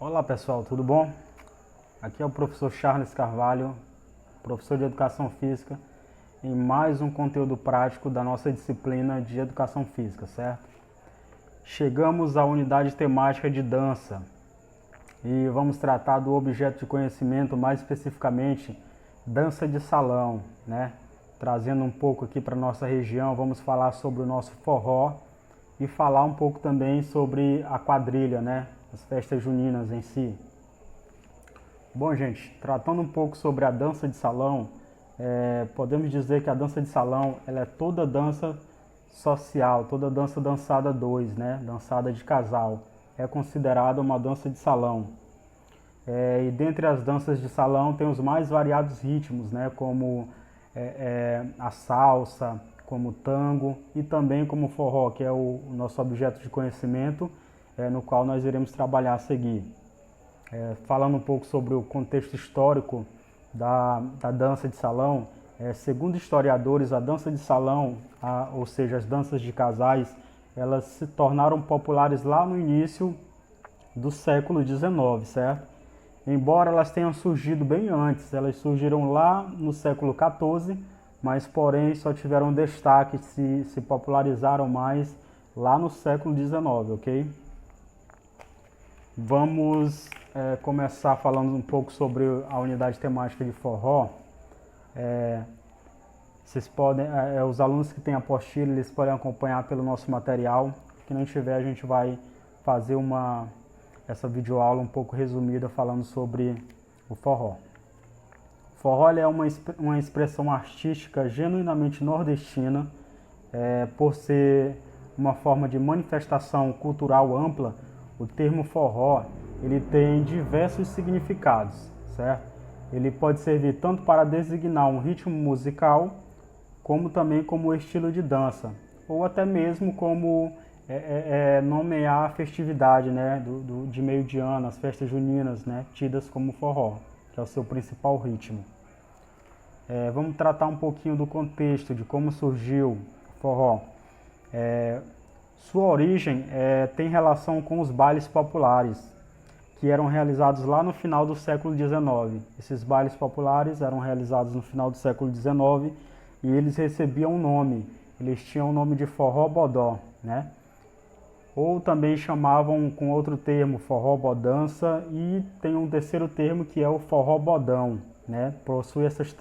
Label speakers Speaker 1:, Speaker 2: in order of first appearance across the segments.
Speaker 1: Olá pessoal, tudo bom? Aqui é o professor Charles Carvalho, professor de Educação Física, em mais um conteúdo prático da nossa disciplina de Educação Física, certo? Chegamos à unidade temática de dança e vamos tratar do objeto de conhecimento, mais especificamente, dança de salão, né? Trazendo um pouco aqui para nossa região, vamos falar sobre o nosso forró e falar um pouco também sobre a quadrilha, né? As festas juninas em si. Bom, gente, tratando um pouco sobre a dança de salão, podemos dizer que a dança de salão ela é toda dança social, toda dança dançada a dois, né? Dançada de casal. É considerada uma dança de salão. E dentre as danças de salão tem os mais variados ritmos, né? Como a salsa, como o tango e também como o forró, que é o nosso objeto de conhecimento, no qual nós iremos trabalhar a seguir. Falando um pouco sobre o contexto histórico da dança de salão, segundo historiadores, a dança de salão, ou seja, as danças de casais, elas se tornaram populares lá no início do século XIX, certo? Embora elas tenham surgido bem antes, elas surgiram lá no século XIV, mas porém só tiveram destaque, se popularizaram mais lá no século XIX, ok? Vamos começar falando um pouco sobre a unidade temática de forró. Vocês podem, os alunos que têm apostila, eles podem acompanhar pelo nosso material. Se não tiver, a gente vai fazer essa videoaula um pouco resumida falando sobre o forró. O forró é uma expressão artística genuinamente nordestina, por ser uma forma de manifestação cultural ampla. O termo forró ele tem diversos significados, certo? Ele pode servir tanto para designar um ritmo musical, como também como estilo de dança, ou até mesmo como nomear a festividade, né, de meio de ano, as festas juninas, né, tidas como forró, que é o seu principal ritmo. Vamos tratar um pouquinho do contexto, de como surgiu o forró. Sua origem tem relação com os bailes populares, que eram realizados lá no final do século XIX. Esses bailes populares eram realizados no final do século XIX e eles recebiam um nome. Eles tinham o nome de forró-bodó, né? Ou também chamavam com outro termo, forró-bodança, e tem um terceiro termo que é o forró-bodão, né? Possui essas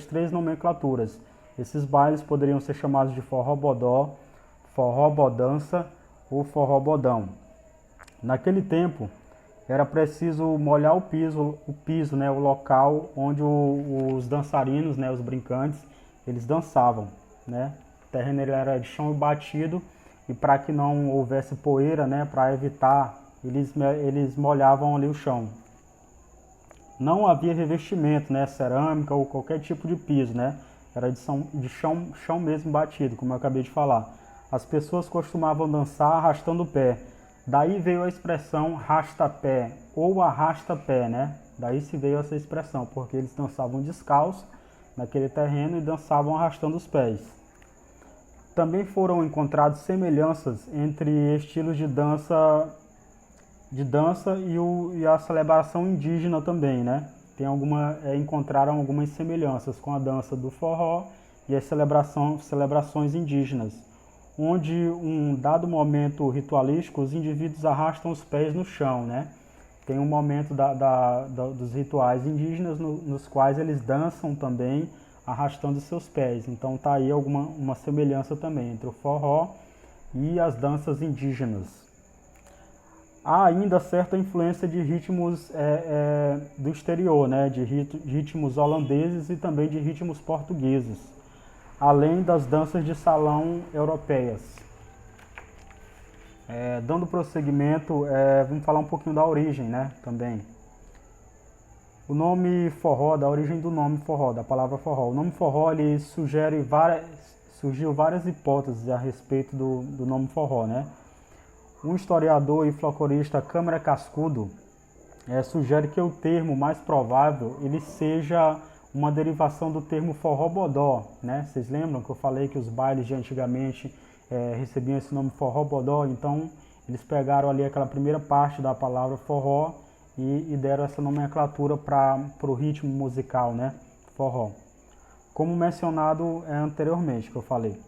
Speaker 1: três nomenclaturas. Esses bailes poderiam ser chamados de forró-bodó, forró-bodança ou forró-bodão. Naquele tempo, era preciso molhar o piso, né, o local onde os dançarinos, né, os brincantes, eles dançavam, né? O terreno ele era de chão batido e para que não houvesse poeira, né, para evitar, eles molhavam ali o chão. Não havia revestimento, né, cerâmica ou qualquer tipo de piso, né? Era de chão mesmo batido, como eu acabei de falar. As pessoas costumavam dançar arrastando o pé. Daí veio a expressão rasta-pé ou arrasta-pé, né? Daí se veio essa expressão, porque eles dançavam descalço naquele terreno e dançavam arrastando os pés. Também foram encontradas semelhanças entre estilos de dança e a celebração indígena também, né? Encontraram algumas semelhanças com a dança do forró e as celebrações indígenas, onde um dado momento ritualístico os indivíduos arrastam os pés no chão, né? Tem um momento dos rituais indígenas nos quais eles dançam também arrastando seus pés. Então tá aí uma semelhança também entre o forró e as danças indígenas. Há ainda certa influência de ritmos do exterior, né? De ritmos holandeses e também de ritmos portugueses, além das danças de salão europeias. Dando prosseguimento, vamos falar um pouquinho da origem, né, também. O nome forró, da origem do nome forró, da palavra forró. O nome forró ele surgiu várias hipóteses a respeito do nome forró, né? Um historiador e folclorista, Câmara Cascudo, sugere que o termo mais provável ele seja uma derivação do termo forró-bodó, né? Vocês lembram que eu falei que os bailes de antigamente recebiam esse nome forró-bodó? Então, eles pegaram ali aquela primeira parte da palavra forró e deram essa nomenclatura para o ritmo musical, né? Forró. Como mencionado anteriormente, que eu falei.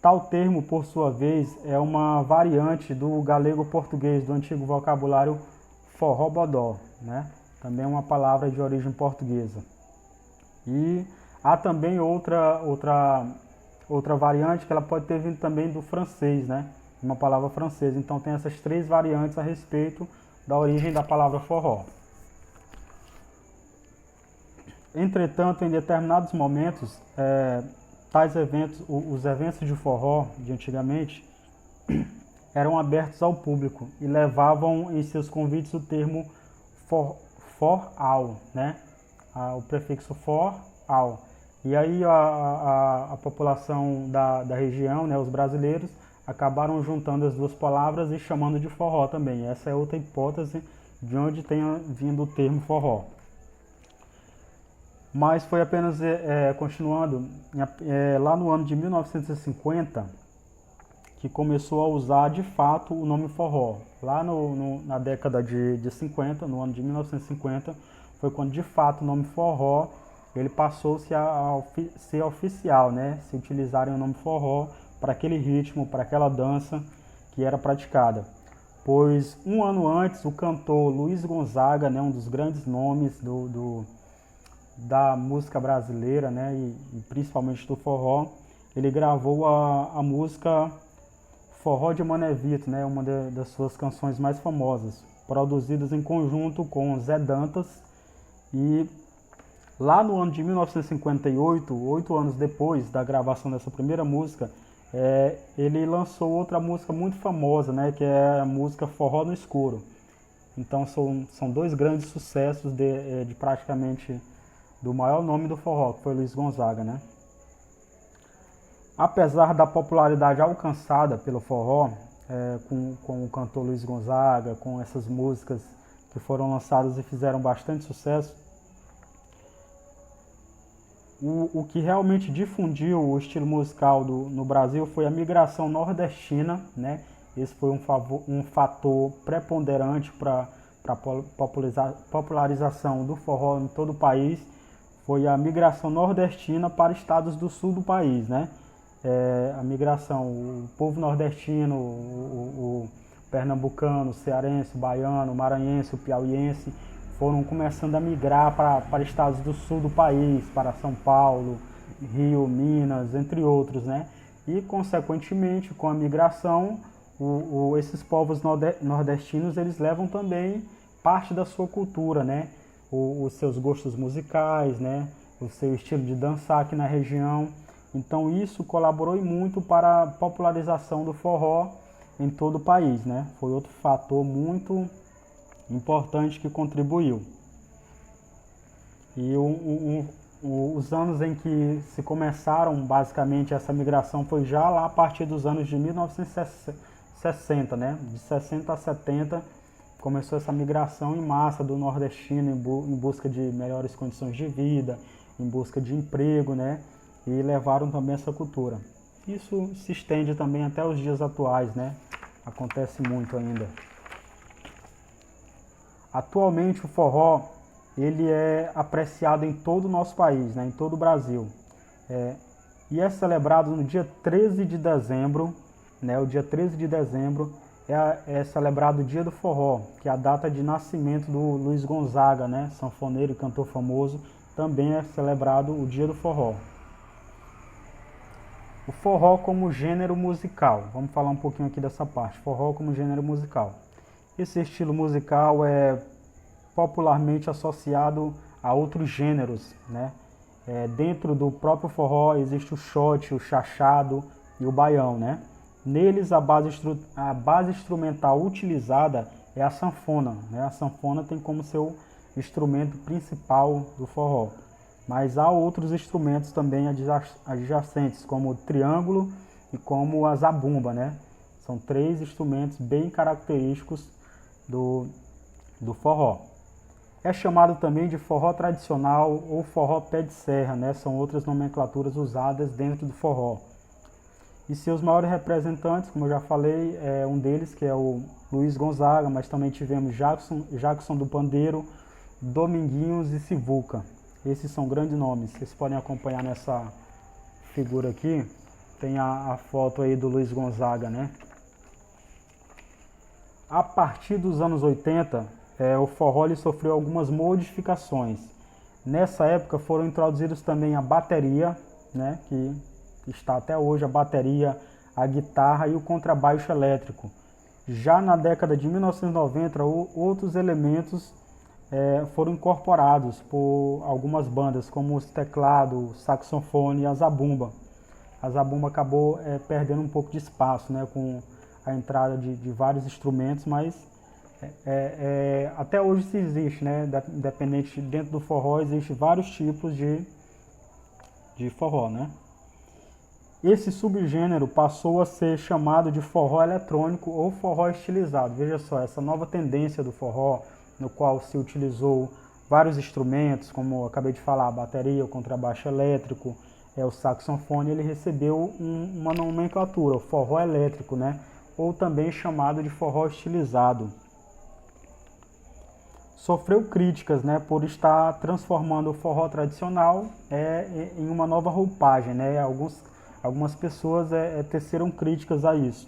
Speaker 1: Tal termo, por sua vez, é uma variante do galego-português, do antigo vocabulário forró-bodó, né? Também é uma palavra de origem portuguesa. E há também outra variante que ela pode ter vindo também do francês, né? Uma palavra francesa. Então tem essas três variantes a respeito da origem da palavra forró. Entretanto, em determinados momentos, tais eventos, os eventos de forró de antigamente, eram abertos ao público e levavam em seus convites o termo forral, né? O prefixo for-al. E aí a população da região, né, os brasileiros, acabaram juntando as duas palavras e chamando de forró também. Essa é outra hipótese de onde tenha vindo o termo forró. Mas foi apenas, continuando, lá no ano de 1950, que começou a usar de fato o nome forró. Lá na década de 50, no ano de 1950, foi quando de fato o nome forró ele passou-se a ser oficial, né? Se utilizarem o nome forró para aquele ritmo, para aquela dança que era praticada. Pois um ano antes, o cantor Luiz Gonzaga, né, um dos grandes nomes da música brasileira, né, e principalmente do forró, ele gravou a música Forró de Mané Vitor, né, uma das suas canções mais famosas, produzidas em conjunto com Zé Dantas. E lá no ano de 1958, 8 anos depois da gravação dessa primeira música, ele lançou outra música muito famosa, né, que é a música Forró no Escuro. Então são dois grandes sucessos de praticamente do maior nome do forró, que foi Luiz Gonzaga, né? Apesar da popularidade alcançada pelo forró, com o cantor Luiz Gonzaga, com essas músicas que foram lançadas e fizeram bastante sucesso, o que realmente difundiu o estilo musical no Brasil foi a migração nordestina, né? Esse foi um fator preponderante para a popularização do forró em todo o país. Foi a migração nordestina para estados do sul do país, né? A migração, o povo nordestino, o pernambucano, o cearense, o baiano, o maranhense, o piauiense, foram começando a migrar para estados do sul do país, para São Paulo, Rio, Minas, entre outros, né? E, consequentemente, com a migração, esses povos nordestinos, eles levam também parte da sua cultura, né? Os seus gostos musicais, né? O seu estilo de dançar aqui na região. Então isso colaborou muito para a popularização do forró em todo o país, né? Foi outro fator muito importante que contribuiu. E os anos em que se começaram basicamente essa migração foi já lá a partir dos anos de 1960, né? De 60 a 70 começou essa migração em massa do nordestino em busca de melhores condições de vida, em busca de emprego, né? E levaram também essa cultura. Isso se estende também até os dias atuais, né? Acontece muito ainda. Atualmente o forró ele é apreciado em todo o nosso país, né? Em todo o Brasil. E é celebrado no dia 13 de dezembro, né? O dia 13 de dezembro é celebrado o Dia do Forró, que é a data de nascimento do Luiz Gonzaga, né? Sanfoneiro e cantor famoso. Também é celebrado o Dia do Forró. O forró como gênero musical. Vamos falar um pouquinho aqui dessa parte. Forró como gênero musical. Esse estilo musical é popularmente associado a outros gêneros, né? Dentro do próprio forró existe o shot, o chachado e o baião, né? Neles a base instrumental utilizada é a sanfona, né? A sanfona tem como seu instrumento principal do forró. Mas há outros instrumentos também adjacentes, como o triângulo e como a zabumba, né? São três instrumentos bem característicos do forró. É chamado também de forró tradicional ou forró pé de serra, né? São outras nomenclaturas usadas dentro do forró. E seus maiores representantes, como eu já falei, um deles que é o Luiz Gonzaga, mas também tivemos Jackson do Pandeiro, Dominguinhos e Sivuca. Esses são grandes nomes. Vocês podem acompanhar nessa figura aqui. Tem a foto aí do Luiz Gonzaga, né? A partir dos anos 80, o forró ele sofreu algumas modificações. Nessa época foram introduzidos também a bateria, né? Que está até hoje, a bateria, a guitarra e o contrabaixo elétrico. Já na década de 1990, outros elementos foram incorporados por algumas bandas, como os teclados, saxofone e a zabumba. A zabumba acabou perdendo um pouco de espaço, né, com a entrada de vários instrumentos, mas até hoje se existe, né, independente, dentro do forró existe vários tipos de forró, né. Esse subgênero passou a ser chamado de forró eletrônico ou forró estilizado. Veja só, essa nova tendência do forró, no qual se utilizou vários instrumentos, como eu acabei de falar, a bateria, o contrabaixo elétrico, o saxofone, ele recebeu uma nomenclatura, o forró elétrico, né? Ou também chamado de forró estilizado. Sofreu críticas, né, por estar transformando o forró tradicional em uma nova roupagem, né? Algumas pessoas teceram críticas a isso.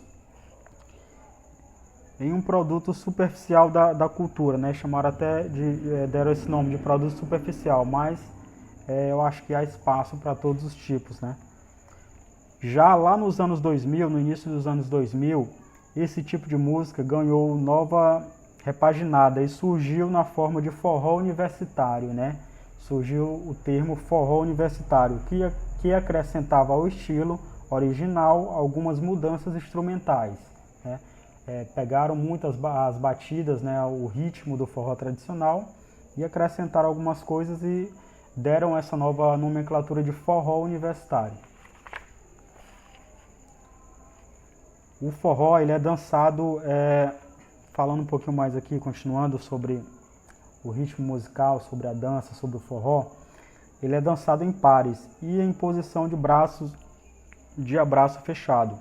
Speaker 1: Em um produto superficial da cultura, né? Chamaram até deram esse nome de produto superficial, mas eu acho que há espaço para todos os tipos, né? Já lá nos anos 2000, no início dos anos 2000, esse tipo de música ganhou nova repaginada e surgiu na forma de forró universitário, né? Surgiu o termo forró universitário, que acrescentava ao estilo original algumas mudanças instrumentais, né? Pegaram muitas as batidas, né, o ritmo do forró tradicional e acrescentaram algumas coisas e deram essa nova nomenclatura de forró universitário. O forró ele é dançado, falando um pouquinho mais aqui, continuando sobre o ritmo musical, sobre a dança, sobre o forró, ele é dançado em pares e em posição de abraço fechado,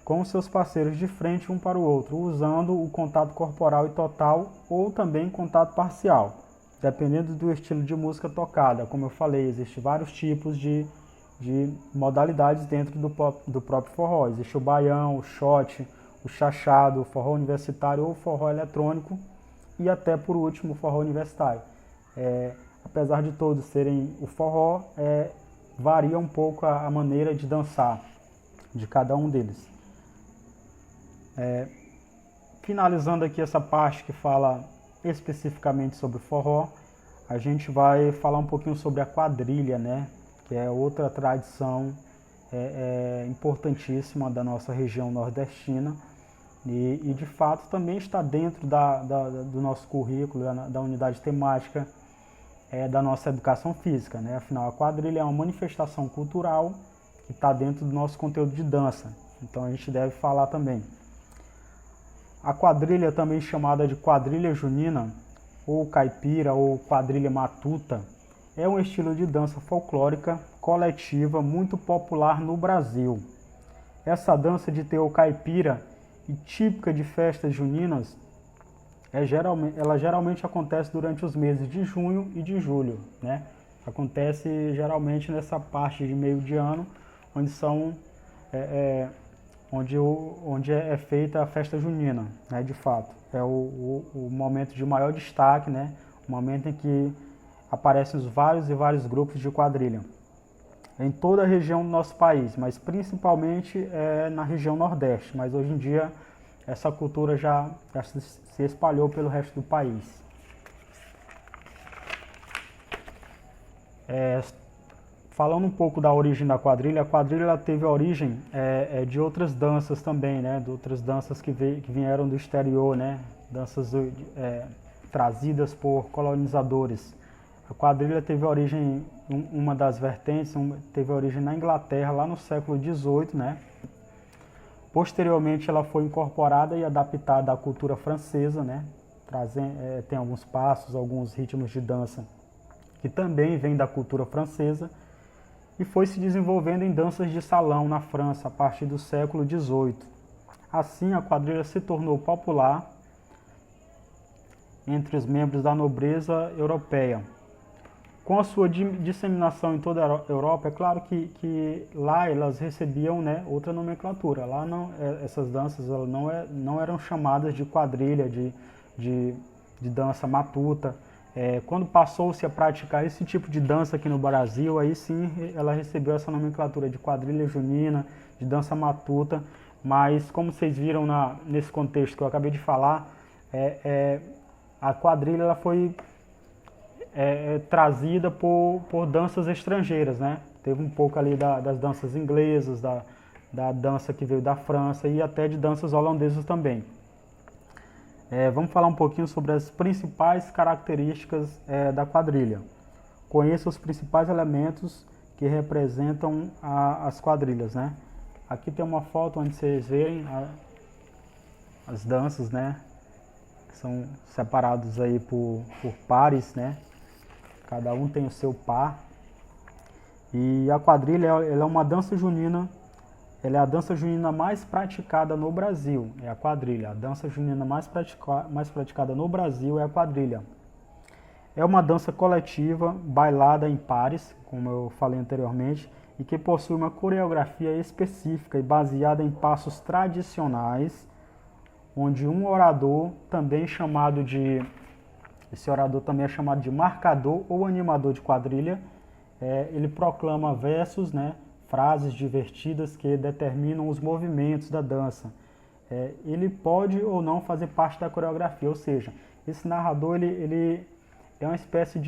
Speaker 1: com seus parceiros de frente um para o outro, usando o contato corporal e total ou também contato parcial, dependendo do estilo de música tocada. Como eu falei, existem vários tipos de modalidades dentro do próprio forró. Existe o baião, o shot, o chachado, o forró universitário ou o forró eletrônico e até por último o forró universitário. Apesar de todos serem o forró, varia um pouco a maneira de dançar de cada um deles. Finalizando aqui essa parte que fala especificamente sobre o forró, a gente vai falar um pouquinho sobre a quadrilha, né? Que é outra tradição importantíssima da nossa região nordestina e de fato também está dentro do nosso currículo, da unidade temática da nossa educação física, né? Afinal, a quadrilha é uma manifestação cultural que está dentro do nosso conteúdo de dança, então a gente deve falar também. A quadrilha, também chamada de quadrilha junina, ou caipira, ou quadrilha matuta, é um estilo de dança folclórica coletiva muito popular no Brasil. Essa dança de teor caipira e típica de festas juninas, ela geralmente acontece durante os meses de junho e de julho, né? Acontece geralmente nessa parte de meio de ano, onde é feita a festa junina, né, de fato. É o momento de maior destaque, né, o momento em que aparecem os vários e vários grupos de quadrilha. Em toda a região do nosso país, mas principalmente na região Nordeste. Mas hoje em dia essa cultura já se espalhou pelo resto do país. Falando um pouco da origem da quadrilha, a quadrilha ela teve origem de outras danças também, né? De outras danças que vieram do exterior, né? Danças trazidas por colonizadores. A quadrilha teve origem, uma das vertentes, teve origem na Inglaterra, lá no século XVIII, né? Posteriormente ela foi incorporada e adaptada à cultura francesa, né? Tem alguns passos, alguns ritmos de dança que também vêm da cultura francesa, e foi se desenvolvendo em danças de salão na França a partir do século XVIII. Assim, a quadrilha se tornou popular entre os membros da nobreza europeia. Com a sua disseminação em toda a Europa, é claro que lá elas recebiam, né, outra nomenclatura. Lá não, essas danças não eram chamadas de quadrilha, de dança matuta. Quando passou-se a praticar esse tipo de dança aqui no Brasil, aí sim ela recebeu essa nomenclatura de quadrilha junina, de dança matuta. Mas como vocês viram nesse contexto que eu acabei de falar, a quadrilha ela foi trazida por danças estrangeiras, né? Teve um pouco ali das danças inglesas, da dança que veio da França e até de danças holandesas também. Vamos falar um pouquinho sobre as principais características da quadrilha. Conheça os principais elementos que representam as quadrilhas, né? Aqui tem uma foto onde vocês veem as danças, né? Que são separados aí por pares, né? Cada um tem o seu par. E a quadrilha ela é uma dança junina. Ela é a dança junina mais praticada no Brasil. É a quadrilha. A dança junina mais praticada no Brasil é a quadrilha. É uma dança coletiva, bailada em pares, como eu falei anteriormente, e que possui uma coreografia específica e baseada em passos tradicionais, onde um orador, esse orador também é chamado de marcador ou animador de quadrilha, ele proclama versos, né, frases divertidas que determinam os movimentos da dança. Ele pode ou não fazer parte da coreografia, ou seja, esse narrador ele é uma espécie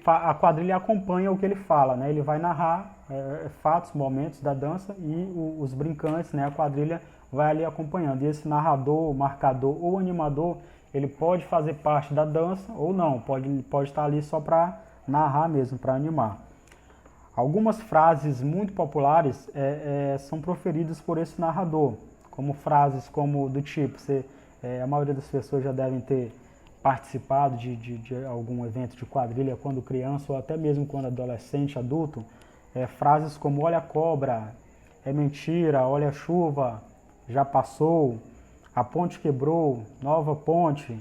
Speaker 1: a quadrilha acompanha o que ele fala, né? Ele vai narrar fatos, momentos da dança e os brincantes, né? A quadrilha vai ali acompanhando. E esse narrador, marcador ou animador, ele pode fazer parte da dança ou não, pode estar ali só para narrar mesmo, para animar. Algumas frases muito populares são proferidas por esse narrador, como frases como do tipo, a maioria das pessoas já devem ter participado de algum evento de quadrilha quando criança ou até mesmo quando adolescente, adulto, frases como olha a cobra, é mentira, olha a chuva, já passou, a ponte quebrou, nova ponte,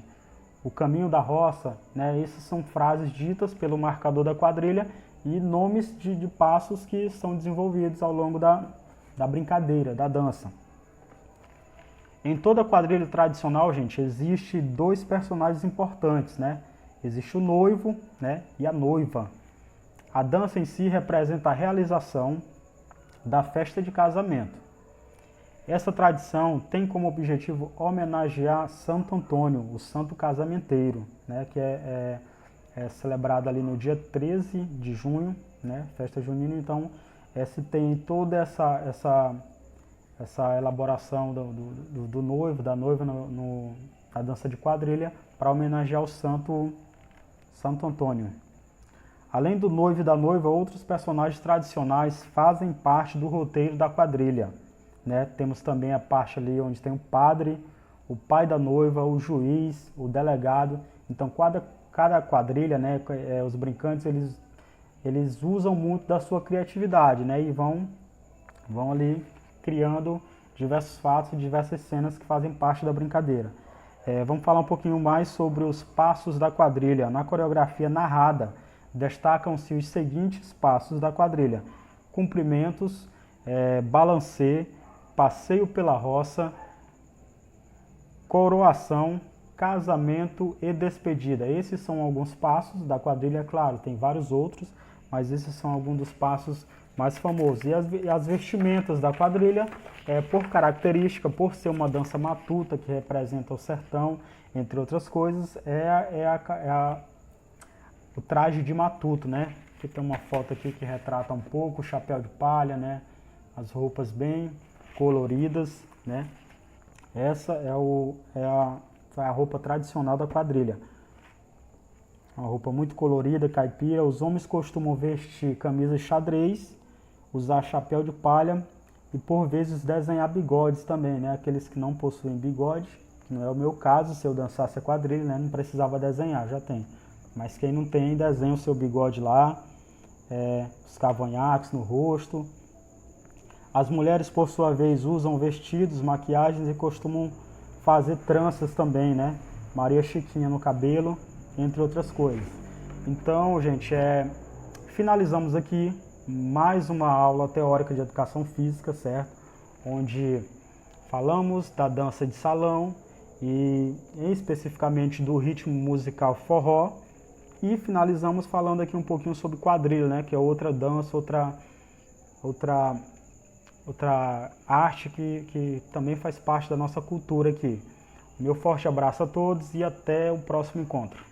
Speaker 1: o caminho da roça, né? Essas são frases ditas pelo marcador da quadrilha e nomes de passos que são desenvolvidos ao longo da brincadeira, da dança. Em toda quadrilha tradicional, gente, existe dois personagens importantes, né? Existe o noivo, né, e a noiva. A dança em si representa a realização da festa de casamento. Essa tradição tem como objetivo homenagear Santo Antônio, o santo casamenteiro, né, que é celebrado ali no dia 13 de junho, né, festa junina. Então, se tem toda essa elaboração do noivo, da noiva na dança de quadrilha para homenagear o Santo Antônio. Além do noivo e da noiva, outros personagens tradicionais fazem parte do roteiro da quadrilha, né? Temos também a parte ali onde tem o padre, o pai da noiva, o juiz, o delegado. Então cada quadrilha, né, os brincantes eles usam muito da sua criatividade, né, e vão ali criando diversos fatos, diversas cenas que fazem parte da brincadeira. Vamos falar um pouquinho mais sobre os passos da quadrilha. Na coreografia narrada, destacam-se os seguintes passos da quadrilha: cumprimentos, balancê, passeio pela roça, coroação, casamento e despedida. Esses são alguns passos da quadrilha, claro, tem vários outros, mas esses são alguns dos passos mais famosos. E as vestimentas da quadrilha, por característica, por ser uma dança matuta que representa o sertão, entre outras coisas, o traje de matuto, né? Aqui tem uma foto aqui que retrata um pouco o chapéu de palha, né? As roupas bem coloridas, né? Essa é a roupa tradicional da quadrilha. Uma roupa muito colorida, caipira. Os homens costumam vestir camisa xadrez, usar chapéu de palha e por vezes desenhar bigodes também, né? Aqueles que não possuem bigode, que não é o meu caso, se eu dançasse a quadrilha, né? Não precisava desenhar, já tem. Mas quem não tem, desenha o seu bigode lá, os cavanhaques no rosto. As mulheres, por sua vez, usam vestidos, maquiagens e costumam fazer tranças também, né? Maria Chiquinha no cabelo, entre outras coisas. Então, gente, finalizamos aqui mais uma aula teórica de educação física, certo? Onde falamos da dança de salão e especificamente do ritmo musical forró, e finalizamos falando aqui um pouquinho sobre quadrilha, né? Que é outra dança, outra arte que também faz parte da nossa cultura aqui. Meu forte abraço a todos e até o próximo encontro.